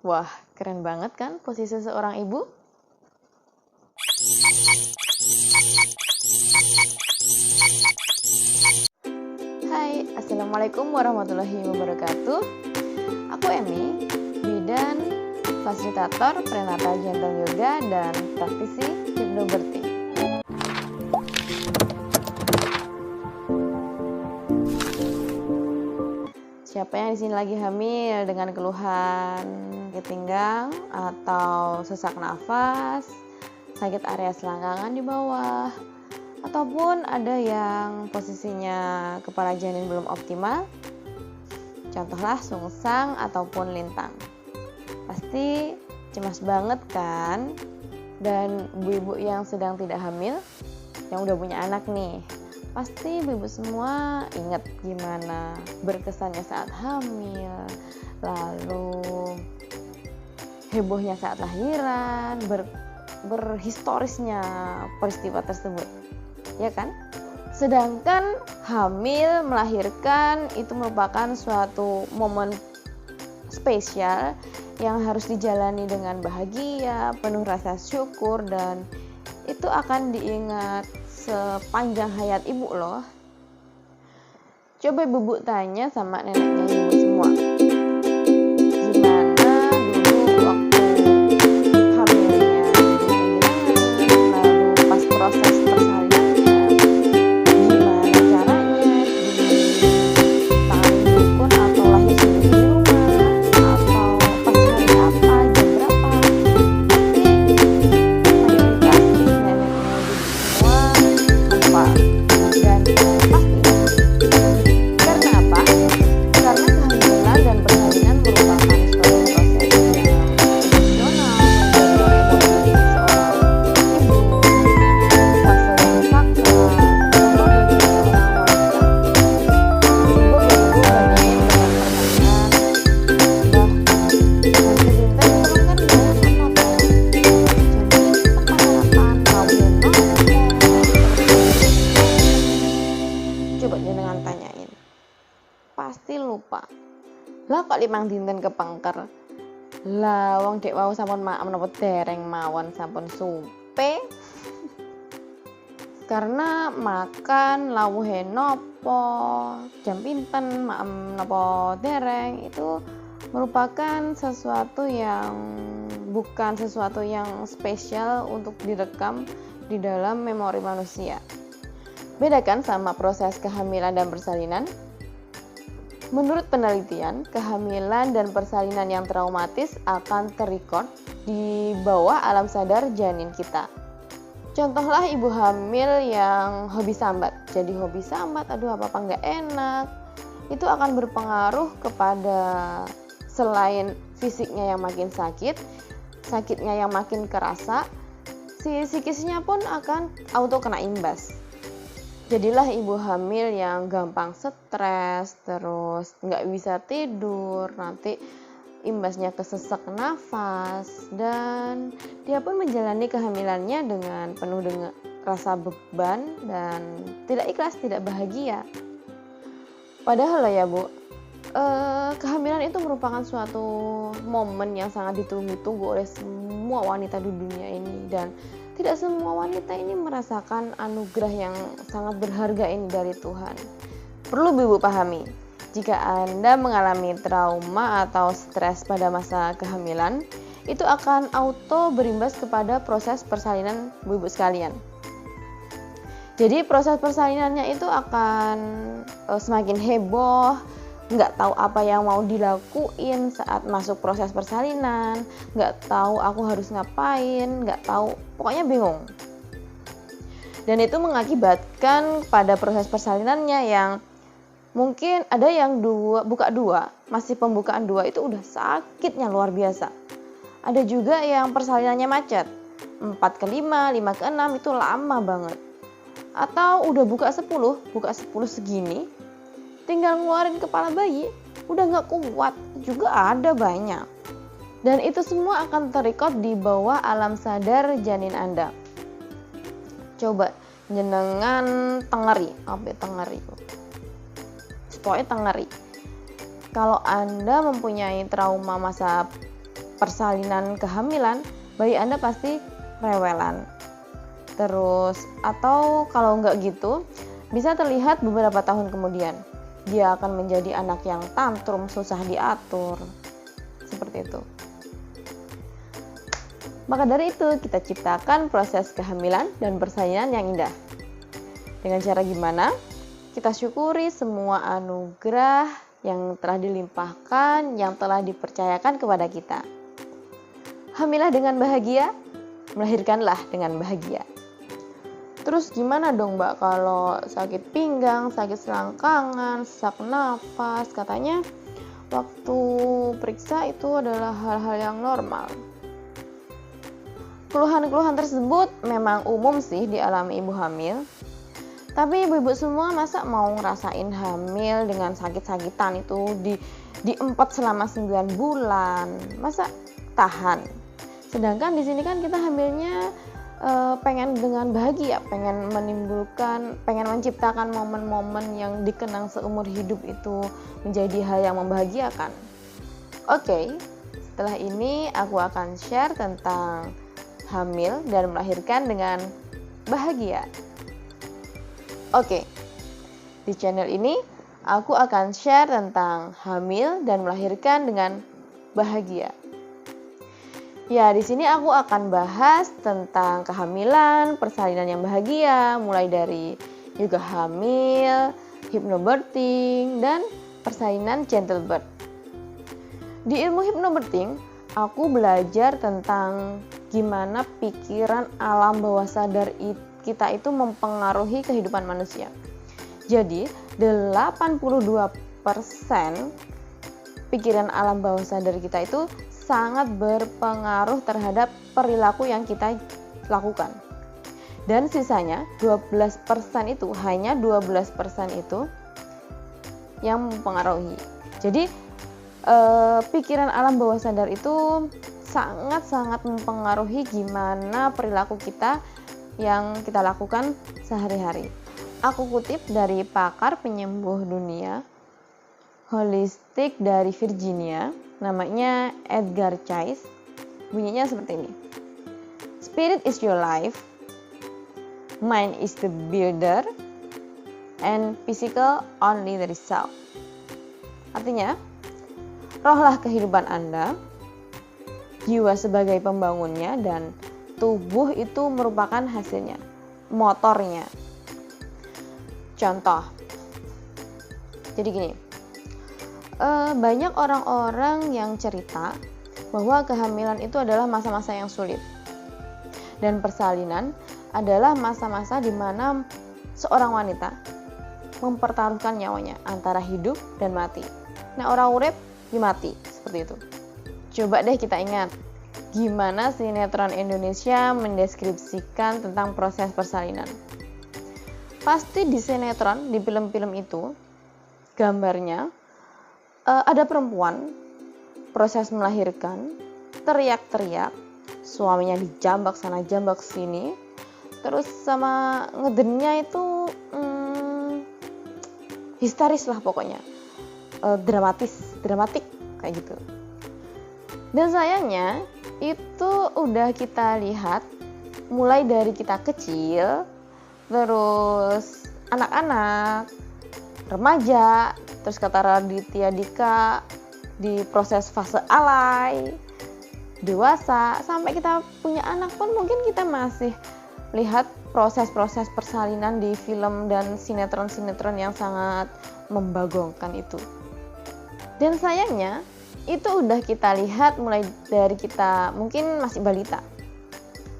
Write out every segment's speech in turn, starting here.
Wah, keren banget kan posisi seorang ibu? Hai, Assalamualaikum warahmatullahi wabarakatuh. Aku Emi, bidan, fasilitator prenatal gentle yoga, dan praktisi hipnobirthing. Siapa yang di sini lagi hamil dengan keluhan ketinggang atau sesak nafas, sakit area selangkangan di bawah, ataupun ada yang posisinya kepala janin belum optimal, contohlah sungsang ataupun lintang. Pasti cemas banget kan? Dan ibu-ibu yang sedang tidak hamil, yang udah punya anak nih, pasti ibu-ibu semua ingat gimana berkesannya saat hamil, lalu hebohnya saat lahiran, berhistorisnya peristiwa tersebut, ya kan? Sedangkan hamil, melahirkan itu merupakan suatu momen spesial yang harus dijalani dengan bahagia, penuh rasa syukur, dan itu akan diingat sepanjang hayat ibu loh. Coba ibu tanya sama neneknya ibu semua, gimana dulu waktu hamilnya, lalu pas proses persalinannya, gimana caranya ditangani dukun atau lahir sendiri di rumah, atau pas hari apa, jam berapa. Pasti mayoritas neneknya ibu semua lupa dan pasti. Karena apa? Karena kehamilan dan persalinan merupakan suatu proses yang emosional menjadi seorang ibu, fase yang sakral, terutama bagi seorang wanita. Ibu banyak dengan persalinan, bahkan nanti bintang kan banyak nopo. Jadi tempat harapan kawin nopo. Coba jenengan tanyain, pasti lupa. Lah kok 5 dinten kepengker. Lah wong dek wau sampun maem napa dereng mawon sampun supe. Karena makan lawuhe nopo, jam pinten, maem napa dereng, itu merupakan sesuatu yang bukan sesuatu yang spesial untuk direkam di dalam memori manusia. Beda kan sama proses kehamilan dan persalinan? Menurut penelitian, kehamilan dan persalinan yang traumatis akan terrecord di bawah alam sadar janin kita. Contohlah ibu hamil yang hobi sambat. Jadi hobi sambat, aduh apa-apa nggak enak. Itu akan berpengaruh kepada selain fisiknya yang makin sakit, sakitnya yang makin kerasa, si psikisnya pun akan auto kena imbas. Jadilah ibu hamil yang gampang stres, terus nggak bisa tidur, nanti imbasnya ke sesak nafas, dan dia pun menjalani kehamilannya dengan penuh dengan rasa beban dan tidak ikhlas, tidak bahagia. Padahal lah ya Bu, kehamilan itu merupakan suatu momen yang sangat ditunggu-tunggu oleh semua wanita di dunia ini, dan tidak semua wanita ini merasakan anugerah yang sangat berharga ini dari Tuhan. Perlu ibu pahami, jika Anda mengalami trauma atau stres pada masa kehamilan, itu akan auto berimbas kepada proses persalinan ibu sekalian. Jadi proses persalinannya itu akan semakin heboh, nggak tahu apa yang mau dilakuin saat masuk proses persalinan, nggak tahu aku harus ngapain, nggak tahu, pokoknya bingung. Dan itu mengakibatkan pada proses persalinannya yang mungkin ada yang buka 2, masih pembukaan 2 itu udah sakitnya luar biasa. Ada juga yang persalinannya macet, 4 ke 5, 5 ke 6 itu lama banget. Atau udah buka 10 segini, tinggal ngeluarin kepala bayi, udah gak kuat, juga ada banyak. Dan itu semua akan terrecord di bawah alam sadar janin Anda. Coba jenengan tengeri, pokoknya tengeri. Kalau Anda mempunyai trauma masa persalinan kehamilan, bayi Anda pasti rewelan. Terus, atau kalau nggak gitu, bisa terlihat beberapa tahun kemudian. Dia akan menjadi anak yang tantrum, susah diatur. Seperti itu. Maka dari itu, kita ciptakan proses kehamilan dan persalinan yang indah. Dengan cara gimana? Kita syukuri semua anugerah yang telah dilimpahkan, yang telah dipercayakan kepada kita. Hamilah dengan bahagia, melahirkanlah dengan bahagia. Terus gimana dong Mbak kalau sakit pinggang, sakit selangkangan, sesak nafas? Katanya waktu periksa itu adalah hal-hal yang normal. Keluhan-keluhan tersebut memang umum sih dialami ibu hamil. Tapi ibu-ibu semua masa mau ngerasain hamil dengan sakit-sakitan itu diempat selama 9 bulan? Masa tahan? Sedangkan di sini kan kita hamilnya pengen dengan bahagia, pengen menciptakan momen-momen yang dikenang seumur hidup itu menjadi hal yang membahagiakan. Oke, setelah ini aku akan share tentang hamil dan melahirkan dengan bahagia. Oke, di channel ini aku akan share tentang hamil dan melahirkan dengan bahagia. Ya, di sini aku akan bahas tentang kehamilan, persalinan yang bahagia, mulai dari yoga hamil, hypnobirthing, dan persalinan gentle birth. Di ilmu hypnobirthing, aku belajar tentang gimana pikiran alam bawah sadar kita itu mempengaruhi kehidupan manusia. Jadi, 82% pikiran alam bawah sadar kita itu sangat berpengaruh terhadap perilaku yang kita lakukan. Dan sisanya 12% itu, hanya 12% itu yang mempengaruhi. Jadi, pikiran alam bawah sadar itu sangat-sangat mempengaruhi gimana perilaku kita yang kita lakukan sehari-hari. Aku kutip dari pakar penyembuh dunia holistik dari Virginia, namanya Edgar Cayce. Bunyinya seperti ini. Spirit is your life, mind is the builder, and physical only the result. Artinya, rohlah kehidupan Anda, jiwa sebagai pembangunnya, dan tubuh itu merupakan hasilnya, motornya. Contoh, jadi gini, banyak orang-orang yang cerita bahwa kehamilan itu adalah masa-masa yang sulit, dan persalinan adalah masa-masa di mana seorang wanita mempertaruhkan nyawanya antara hidup dan mati. Nah, orang urip di mati, seperti itu. Coba deh kita ingat gimana sinetron Indonesia mendeskripsikan tentang proses persalinan. Pasti di sinetron, di film-film itu, gambarnya ada perempuan proses melahirkan, teriak-teriak, suaminya dijambak sana jambak sini, terus sama ngedennya itu histeris lah pokoknya, dramatik kayak gitu. Dan sayangnya itu udah kita lihat mulai dari kita kecil, terus anak-anak, remaja, terus kata Raditya Dika di proses fase alay, dewasa, sampai kita punya anak pun mungkin kita masih lihat proses-proses persalinan di film dan sinetron-sinetron yang sangat membagongkan itu. Dan sayangnya itu udah kita lihat mulai dari kita mungkin masih balita,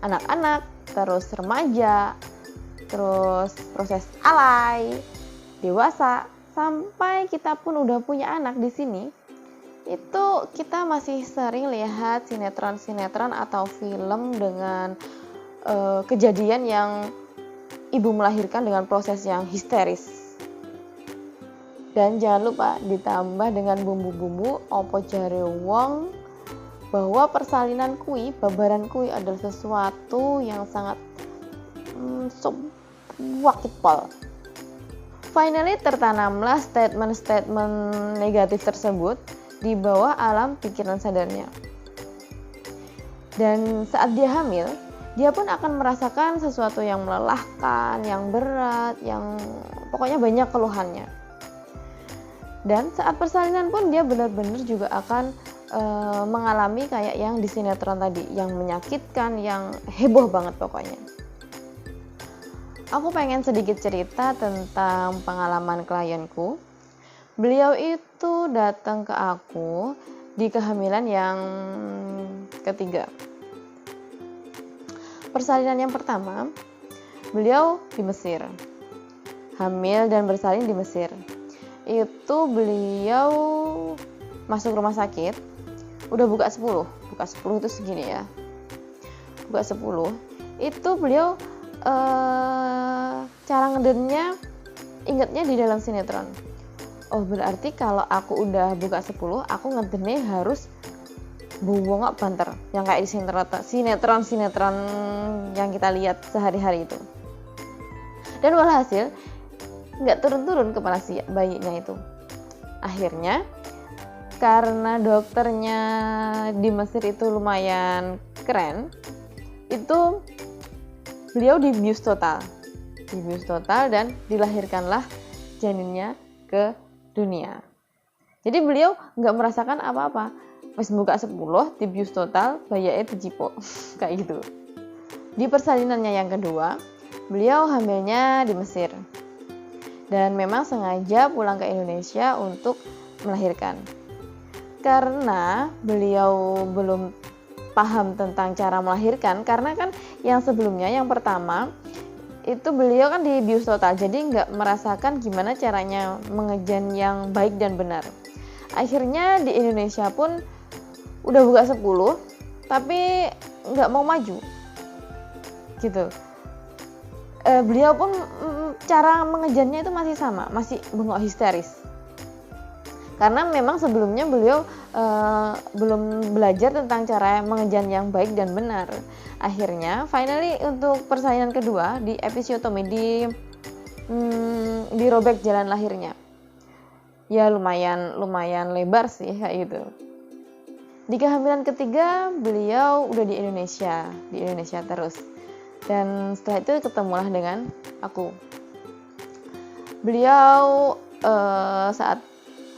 anak-anak, terus remaja, terus proses alay, dewasa, sampai kita pun udah punya anak di sini. Itu kita masih sering lihat sinetron-sinetron atau film dengan kejadian yang ibu melahirkan dengan proses yang histeris. Dan jangan lupa ditambah dengan bumbu-bumbu opo jare wong bahwa persalinan kui, babaran kui adalah sesuatu yang sangat wakitpol. Finally, tertanamlah statement-statement negatif tersebut di bawah alam pikiran sadarnya. Dan saat dia hamil, dia pun akan merasakan sesuatu yang melelahkan, yang berat, yang pokoknya banyak keluhannya. Dan saat persalinan pun dia benar-benar juga akan mengalami kayak yang di sinetron tadi, yang menyakitkan, yang heboh banget pokoknya. Aku pengen sedikit cerita tentang pengalaman klienku. Beliau itu datang ke aku di kehamilan yang ketiga. Persalinan yang pertama, beliau di Mesir. Hamil dan bersalin di Mesir. Itu beliau masuk rumah sakit, udah buka 10 itu segini ya. Buka 10, itu beliau cara ngedennya ingetnya di dalam sinetron. Oh, berarti kalau aku udah buka 10, aku ngedennya harus bongok banter, yang kayak di sinetron yang kita lihat sehari-hari itu. Dan walhasil nggak turun-turun kepala si bayinya itu. Akhirnya karena dokternya di Mesir itu lumayan keren, itu beliau dibius total dan dilahirkanlah janinnya ke dunia. Jadi beliau nggak merasakan apa-apa. Pas buka 10, dibius total, bayinya dijipok kayak gitu. Di persalinannya yang kedua, beliau hamilnya di Mesir. Dan memang sengaja pulang ke Indonesia untuk melahirkan. Karena beliau belum paham tentang cara melahirkan, karena kan yang sebelumnya, yang pertama itu beliau kan dibius total, jadi nggak merasakan gimana caranya mengejan yang baik dan benar. Akhirnya di Indonesia pun udah buka 10, tapi nggak mau maju gitu. Beliau pun cara mengejannya itu masih sama, masih bengok histeris. Karena memang sebelumnya beliau belum belajar tentang cara mengejan yang baik dan benar. Akhirnya, finally untuk persalinan kedua di episiotomi, dirobek jalan lahirnya. Ya lumayan lebar sih kayak gitu. Di kehamilan ketiga beliau udah di Indonesia terus. Dan setelah itu ketemulah dengan aku. Beliau saat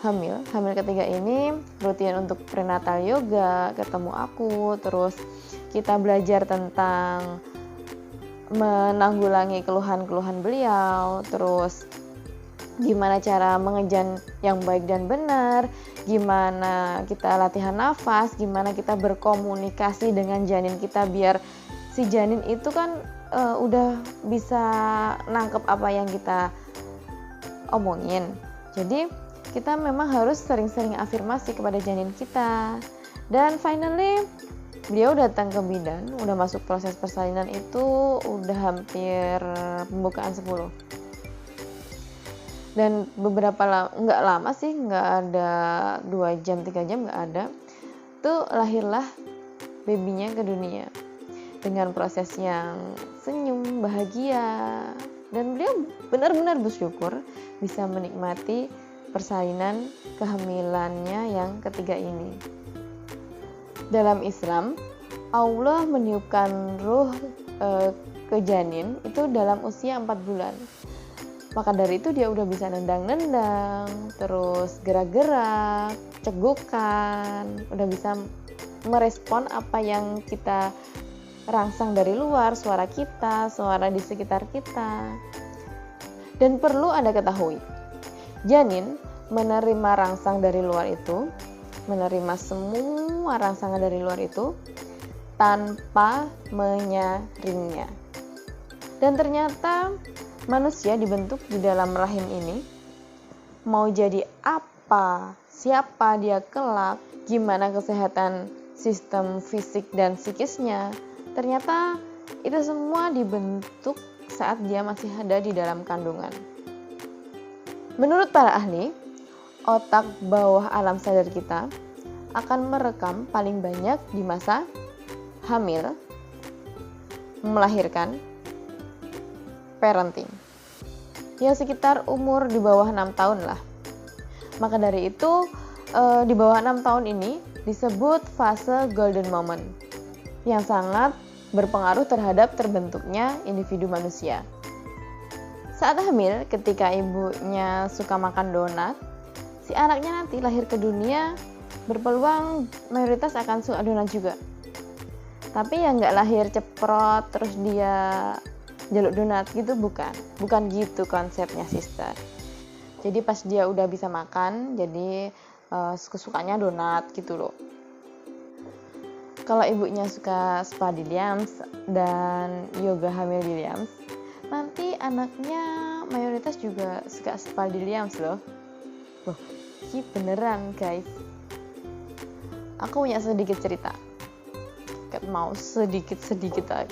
hamil ketiga ini rutin untuk prenatal yoga, ketemu aku, terus kita belajar tentang menanggulangi keluhan-keluhan beliau, terus gimana cara mengejan yang baik dan benar, gimana kita latihan nafas, gimana kita berkomunikasi dengan janin kita biar si janin itu kan udah bisa nangkep apa yang kita omongin. Jadi kita memang harus sering-sering afirmasi kepada janin kita. Dan finally beliau datang ke bidan, udah masuk proses persalinan itu udah hampir pembukaan 10. Dan beberapa nggak lama sih, nggak ada 2 jam 3 jam, nggak ada, tuh lahirlah babynya ke dunia dengan proses yang senyum, bahagia. Dan beliau benar-benar bersyukur bisa menikmati persalinan kehamilannya yang ketiga ini. Dalam Islam, Allah meniupkan ruh ke janin itu dalam usia 4 bulan. Maka dari itu dia udah bisa nendang-nendang, terus gerak-gerak, cegukan, udah bisa merespon apa yang kita rangsang dari luar, suara kita, suara di sekitar kita. Dan perlu Anda ketahui, janin menerima rangsang dari luar itu, menerima semua rangsangan dari luar itu tanpa menyaringnya. Dan ternyata manusia dibentuk di dalam rahim ini, mau jadi apa, siapa dia kelak, gimana kesehatan sistem fisik dan psikisnya, ternyata itu semua dibentuk saat dia masih ada di dalam kandungan. Menurut para ahli, otak bawah alam sadar kita akan merekam paling banyak di masa hamil, melahirkan, parenting. Ya sekitar umur di bawah 6 tahun lah. Maka dari itu di bawah 6 tahun ini disebut fase golden moment. yang sangat berpengaruh terhadap terbentuknya individu manusia. Saat hamil, ketika ibunya suka makan donat, si anaknya nanti lahir ke dunia berpeluang mayoritas akan suka donat juga. Tapi yang nggak lahir ceprot terus dia jaluk donat gitu, bukan gitu konsepnya sister. Jadi pas dia udah bisa makan, jadi kesukaannya donat gitu loh. Kalau ibunya suka Spa Williams dan Yoga Hamil Williams, nanti anaknya mayoritas juga suka Spa Williams loh. Wah, ini beneran guys. Aku punya sedikit cerita. Gak mau sedikit aja.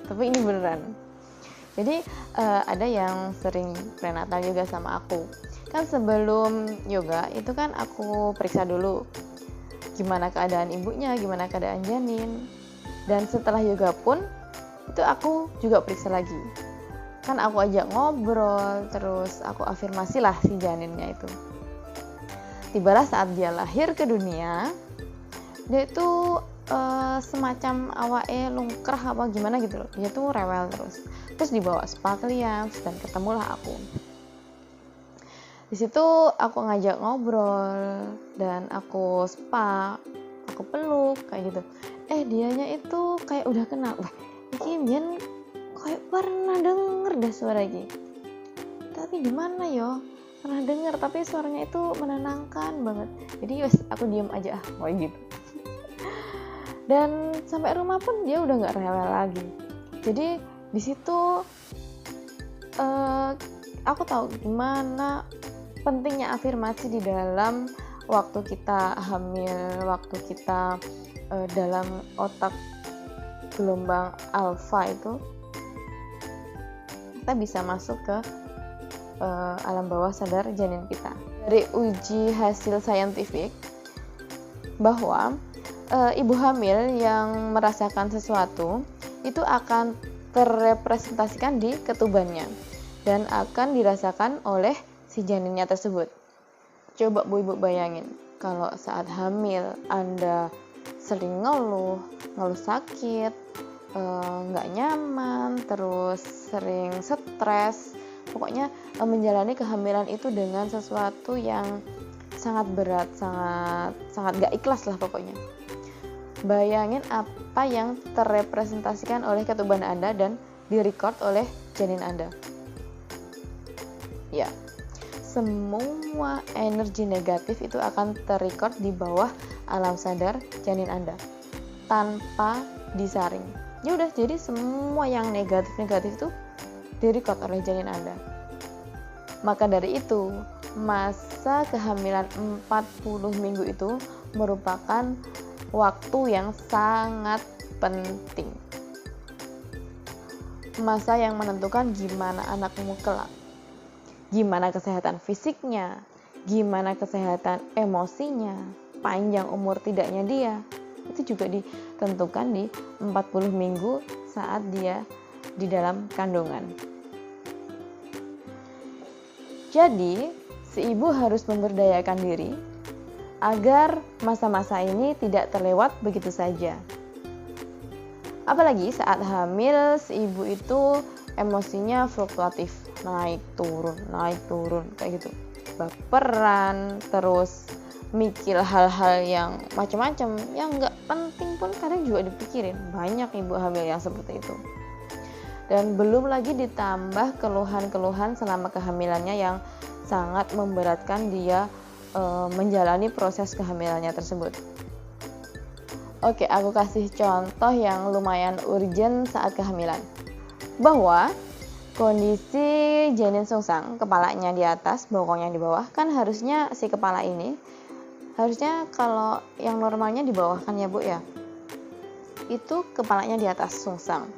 Tapi ini beneran. Jadi ada yang sering prenatal yoga sama aku. Kan sebelum yoga itu kan aku periksa dulu gimana keadaan ibunya, gimana keadaan janin. Dan setelah yoga pun itu aku juga periksa lagi. Kan aku ajak ngobrol, terus aku afirmasi lah si janinnya itu. Tibalah saat dia lahir ke dunia, dia itu semacam awake lungkrah apa gimana gitu loh. Dia tuh rewel terus dibawa Spa Williams dan ketemulah aku. Di situ aku ngajak ngobrol dan aku spa, aku peluk kayak gitu. Dianya itu kayak udah kenal. Wah, iki mien kayak pernah denger dah suara iki. Tapi di mana yo? Pernah denger tapi suaranya itu menenangkan banget. Jadi wes aku diam aja kayak gitu. Dan sampai rumah pun dia udah nggak rewel lagi. Jadi di situ aku tahu gimana pentingnya afirmasi di dalam waktu kita hamil, waktu kita dalam otak gelombang alfa itu kita bisa masuk ke alam bawah sadar janin kita. Dari uji hasil saintifik bahwa ibu hamil yang merasakan sesuatu itu akan terrepresentasikan di ketubannya dan akan dirasakan oleh si janinnya tersebut. Coba Bu Ibu bayangin, kalau saat hamil Anda sering ngeluh sakit, nggak nyaman, terus sering stres, pokoknya menjalani kehamilan itu dengan sesuatu yang sangat berat, sangat nggak ikhlas lah pokoknya. Bayangin apa yang terrepresentasikan oleh ketuban Anda dan direcord oleh janin Anda. Ya, semua energi negatif itu akan terrecord di bawah alam sadar janin Anda tanpa disaring. Ya udah, jadi semua yang negatif itu direcord oleh janin Anda. Maka dari itu, masa kehamilan 40 minggu itu merupakan waktu yang sangat penting. Masa yang menentukan gimana anakmu kelak. Gimana kesehatan fisiknya, gimana kesehatan emosinya, panjang umur tidaknya dia. Itu juga ditentukan di 40 minggu saat dia di dalam kandungan. Jadi, si ibu harus memberdayakan diri agar masa-masa ini tidak terlewat begitu saja. Apalagi saat hamil, si ibu itu emosinya fluktuatif, naik turun kayak gitu, baperan, terus mikir hal-hal yang macam-macam yang nggak penting pun kadang juga dipikirin. Banyak ibu hamil yang seperti itu. Dan belum lagi ditambah keluhan-keluhan selama kehamilannya yang sangat memberatkan dia menjalani proses kehamilannya tersebut. Oke, aku kasih contoh yang lumayan urgent saat kehamilan. Bahwa kondisi janin sungsang, kepalanya di atas, bokongnya di bawah, kan harusnya si kepala ini, harusnya kalau yang normalnya di bawah kan ya Bu ya, itu kepalanya di atas sungsang.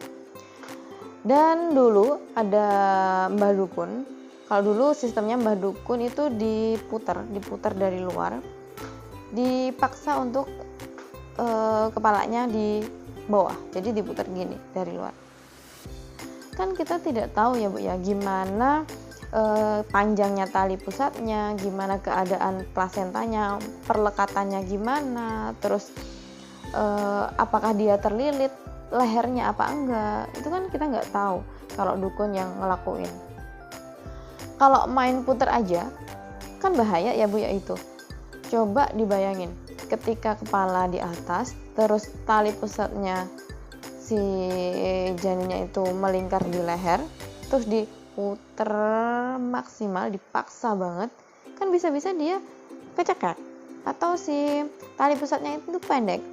Dan dulu ada Mbah Dukun, kalau dulu sistemnya Mbah Dukun itu diputar dari luar, dipaksa untuk kepalanya di bawah, jadi diputar gini dari luar. Kan kita tidak tahu ya Bu ya, gimana panjangnya tali pusatnya, gimana keadaan plasentanya, perlekatannya gimana, terus apakah dia terlilit lehernya apa enggak, itu kan kita nggak tahu kalau dukun yang ngelakuin. Kalau main puter aja kan bahaya ya Bu ya itu. Coba dibayangin ketika kepala di atas terus tali pusatnya si janinnya itu melingkar di leher, terus diputer maksimal, dipaksa banget, kan bisa-bisa dia kecekek, atau si tali pusatnya itu pendek,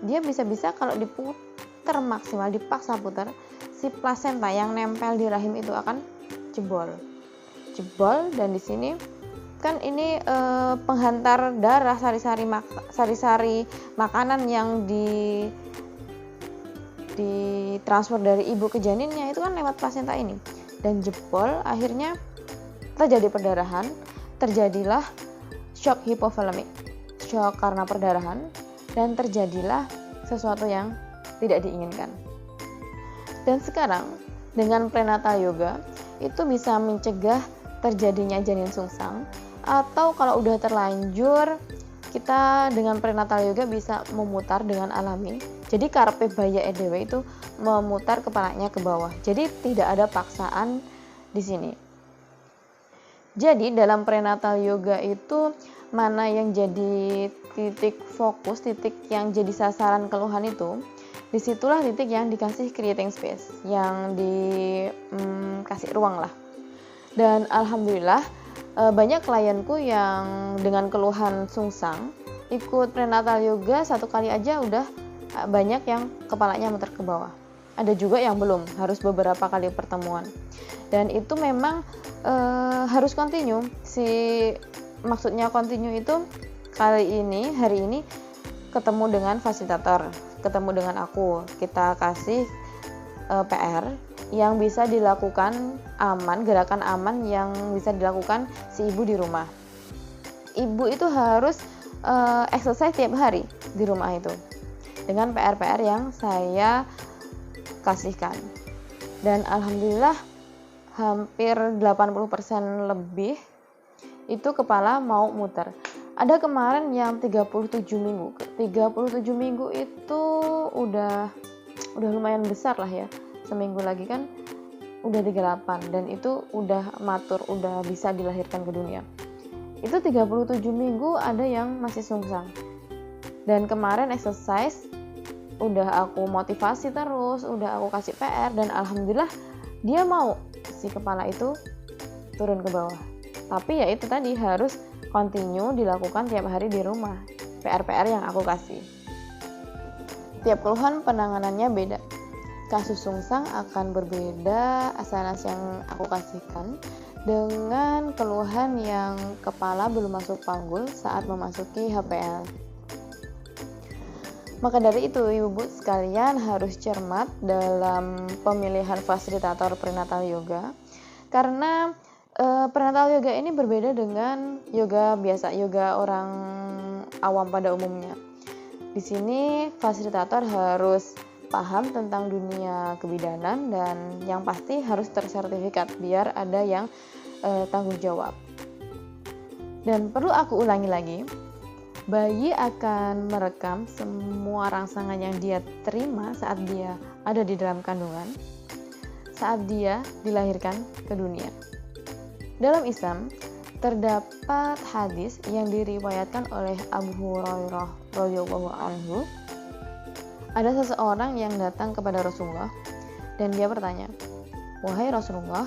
dia bisa-bisa kalau diputer maksimal, dipaksa putar, si plasenta yang nempel di rahim itu akan jebol, dan di sini kan ini penghantar darah, sari-sari makanan yang ditransfer dari ibu ke janinnya itu kan lewat plasenta ini, dan jebol, akhirnya terjadi perdarahan, terjadilah shock hipovolemik, shock karena perdarahan, dan terjadilah sesuatu yang tidak diinginkan. Dan sekarang dengan prenatal yoga itu bisa mencegah terjadinya janin sungsang, atau kalau udah terlanjur kita dengan prenatal yoga bisa memutar dengan alami. Jadi karpe baya edewe itu memutar kepalanya ke bawah. Jadi tidak ada paksaan di sini. Jadi dalam prenatal yoga itu mana yang jadi titik fokus, titik yang jadi sasaran keluhan itu, disitulah titik yang dikasih creating space, yang dikasih ruang lah. Dan alhamdulillah banyak klienku yang dengan keluhan sungsang ikut prenatal yoga 1 kali aja udah banyak yang kepalanya muter ke bawah. Ada juga yang belum, harus beberapa kali pertemuan. Dan itu memang harus continue. Maksudnya continue itu hari ini ketemu dengan fasilitator, ketemu dengan aku, kita kasih PR yang bisa dilakukan aman, gerakan aman yang bisa dilakukan si ibu di rumah. Ibu itu harus exercise tiap hari di rumah itu dengan PR-PR yang saya kasihkan. Dan alhamdulillah hampir 80% lebih itu kepala mau muter. Ada kemarin yang 37 minggu. 37 minggu itu udah lumayan besar lah ya. Seminggu lagi kan udah 38, dan itu udah matur, udah bisa dilahirkan ke dunia. Itu 37 minggu ada yang masih sungsang. Dan kemarin exercise udah aku motivasi terus, udah aku kasih PR, dan alhamdulillah dia mau si kepala itu turun ke bawah. Tapi ya itu tadi harus continue dilakukan tiap hari di rumah, PR-PR yang aku kasih. Tiap keluhan penanganannya beda. Kasus sungsang akan berbeda asanas yang aku kasihkan dengan keluhan yang kepala belum masuk panggul saat memasuki HPL. Maka dari itu ibu-ibu sekalian harus cermat dalam pemilihan fasilitator prenatal yoga, karena prenatal yoga ini berbeda dengan yoga biasa, yoga orang awam pada umumnya. Di sini fasilitator harus paham tentang dunia kebidanan, dan yang pasti harus tersertifikat biar ada yang tanggung jawab. Dan perlu aku ulangi lagi, bayi akan merekam semua rangsangan yang dia terima saat dia ada di dalam kandungan, saat dia dilahirkan ke dunia. Dalam Islam terdapat hadis yang diriwayatkan oleh Abu Hurairah radhiyallahu anhu. Ada seseorang yang datang kepada Rasulullah dan dia bertanya, "Wahai Rasulullah,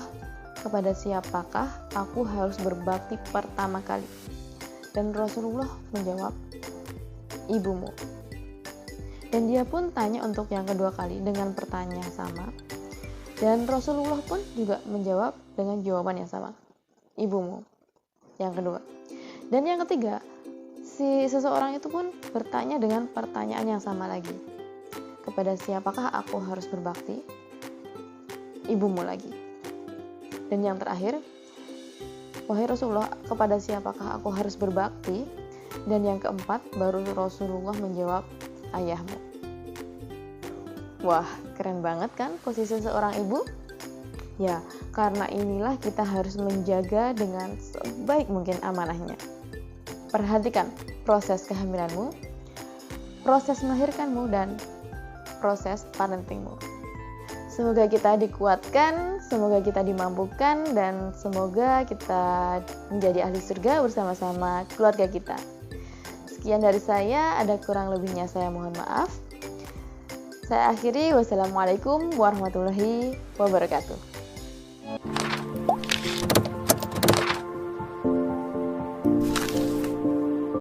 kepada siapakah aku harus berbakti pertama kali?" Dan Rasulullah menjawab, "Ibumu." Dan dia pun tanya untuk yang kedua kali dengan pertanyaan yang sama. Dan Rasulullah pun juga menjawab dengan jawaban yang sama, "Ibumu." Yang kedua. Dan yang ketiga, si seseorang itu pun bertanya dengan pertanyaan yang sama lagi. "Kepada siapakah aku harus berbakti?" "Ibumu" lagi. Dan yang terakhir, "Wahai Rasulullah, kepada siapakah aku harus berbakti?" Dan yang keempat, baru Rasulullah menjawab, "Ayahmu." Wah, keren banget kan posisi seorang ibu? Ya, karena inilah kita harus menjaga dengan sebaik mungkin amanahnya. Perhatikan proses kehamilanmu, proses melahirkanmu dan proses parentingmu. Semoga kita dikuatkan, semoga kita dimampukan, dan semoga kita menjadi ahli surga bersama-sama keluarga kita. Sekian dari saya, ada kurang lebihnya saya mohon maaf. Saya akhiri, wassalamualaikum warahmatullahi wabarakatuh.